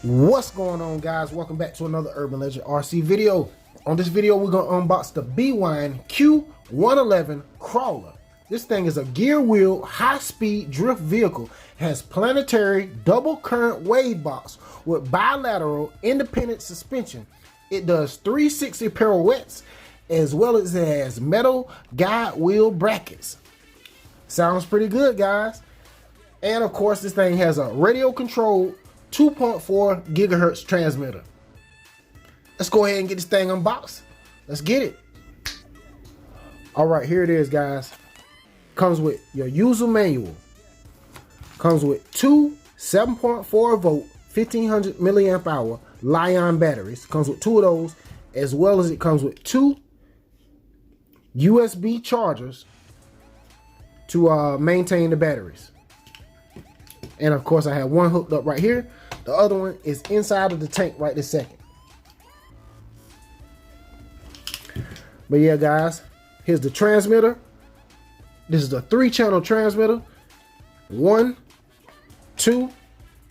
What's going on, guys? Welcome back to another Urbanlegandrc video. On this video, we're going to unbox the BWINE Q111 crawler. This thing is a gear-wheel, high-speed drift vehicle. It has planetary double current wave box with bilateral independent suspension. It does 360 pirouettes, as well as it has metal guide wheel brackets. Sounds pretty good, guys. And of course, this thing has a radio-controlled 2.4 gigahertz transmitter. Let's go ahead and get this thing unboxed. Let's get it. All right, here it is, guys. Comes with your user manual. Comes with two 7.4 volt 1500 milliamp hour Li-ion batteries. Comes with two of those, as well as it comes with two USB chargers to maintain the batteries. And of course, I have one hooked up right here. The other one is inside of the tank right this second. But yeah, guys, here's the transmitter. This is the 3-channel transmitter. 1, 2,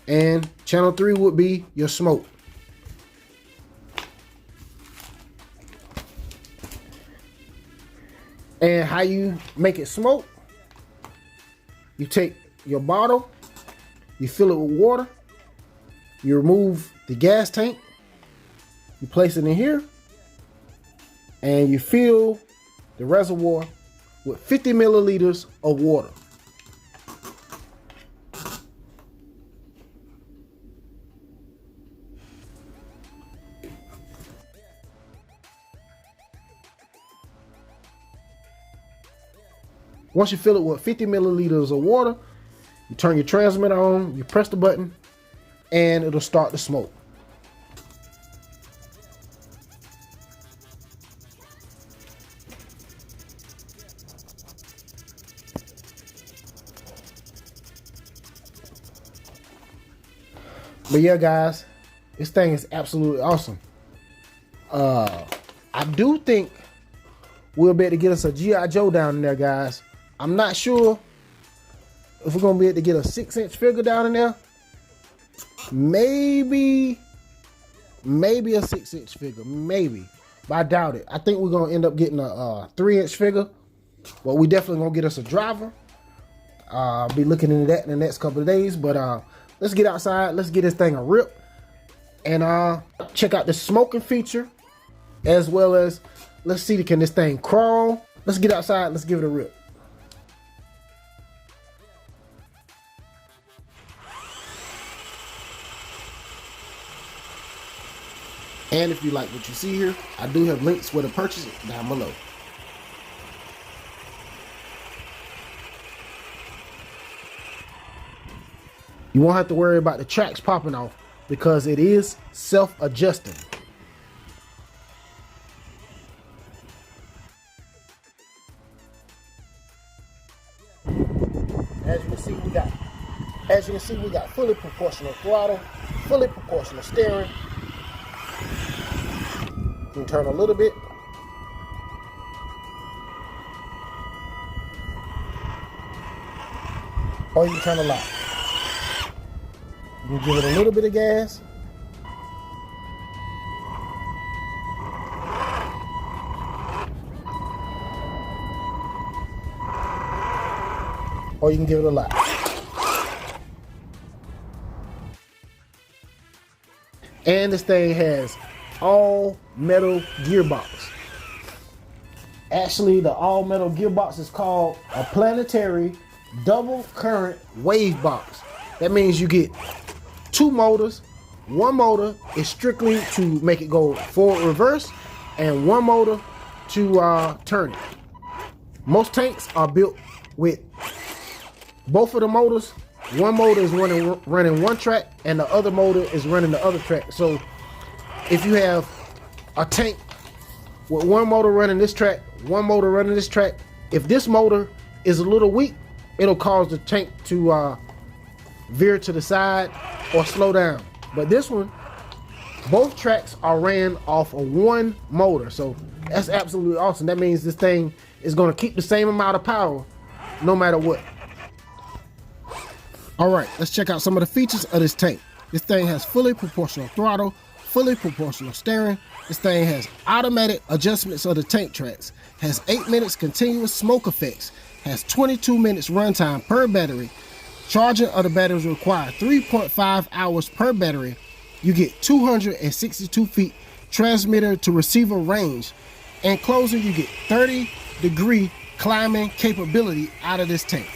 and channel 3 would be your smoke. And how you make it smoke: you take your bottle, you fill it with water, you remove the gas tank, you place it in here, and you fill the reservoir with 50 milliliters of water. Once you fill it with 50 milliliters of water, you turn your transmitter on, you press the button, and it'll start the smoke. But yeah, guys, this thing is absolutely awesome. I do think we'll be able to get us a G.I. Joe down in there, guys. I'm not sure if we're gonna be able to get a 6-inch figure down in there. Maybe a 6-inch figure, maybe, but I doubt it. I think we're gonna end up getting a 3-inch figure, but we definitely gonna get us a driver. I'll be looking into that in the next couple of days. But let's get outside, let's get this thing a rip, and check out the smoking feature, as well as let's see, can this thing crawl? Let's get outside, let's give it a rip. And if you like what you see here, I do have links where to purchase it down below. You won't have to worry about the tracks popping off because it is self-adjusting. As you can see, we got fully proportional throttle, fully proportional steering. You can turn a little bit. Or you can turn a lot. You can give it a little bit of gas. Or you can give it a lot. And this thing has all metal gearbox. Actually, the all metal gearbox is called a planetary double current wave box. That means you get two motors. One motor is strictly to make it go forward reverse, and one motor to turn it. Most tanks are built with both of the motors. One motor is running one track, and the other motor is running the other track. So if you have a tank with one motor running this track, one motor running this track, if this motor is a little weak, it'll cause the tank to veer to the side or slow down. But this one, both tracks are ran off of one motor, so that's absolutely awesome. That means this thing is going to keep the same amount of power no matter what. All right, let's check out some of the features of this tank. This thing has fully proportional throttle, fully proportional steering. This thing has automatic adjustments of the tank tracks, has 8 minutes continuous smoke effects, has 22 minutes runtime per battery. Charging of the batteries require 3.5 hours per battery. You get 262 feet transmitter to receiver range. In closing, you get 30-degree climbing capability out of this tank.